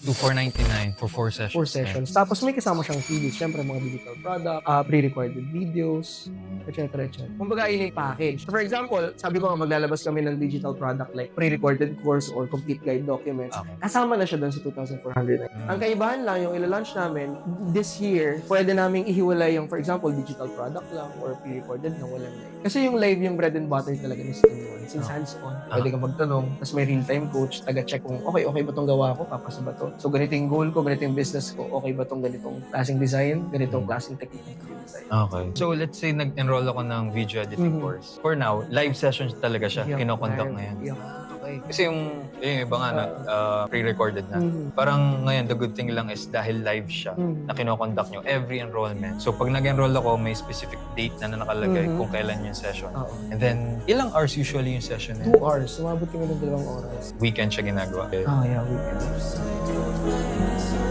to 499 for 4 sessions. 4 sessions. Tapos may kasama siyang freebies. Siyempre, mga digital product, pre-recorded videos, etc. etc. Kumbaga, yun yung package. For example, sabi ko nga maglalabas kami ng digital product like pre-recorded course or complete guide documents. Okay. Kasama na siya doon sa 2,400. Ang kaibahan lang, yung ila-launch namin, this year, pwede naming ihiwalay yung, for example, digital product lang or pre-recorded na walang live. Kasi yung live yung bread and butter talaga ni Steam One. Since hands-on, pwede ka magtanong, tapos may real-time coach, taga-check kung okay ba itong gawa ko, papasa ba to? So, ganito yung goal ko, ganito yung business ko, okay ba itong ganitong klaseng design, ganitong klaseng technique ng design. Okay. So, let's say nag-enroll ako ng video editing course. For now, live sessions talaga siya. Kinoconduct ngayon. Okay. Kasi yung iba nga pre-recorded na. Parang ngayon, the good thing lang is dahil live siya na kinoconduct nyo every enrollment. So, pag nag-enroll ako, may specific date na nakalagay kung kailan yung session. And then, ilang hours usually yung session? 2 hours. Sumabot kami ng 2 oras. Weekend siya ginagawa. Yeah, weekend.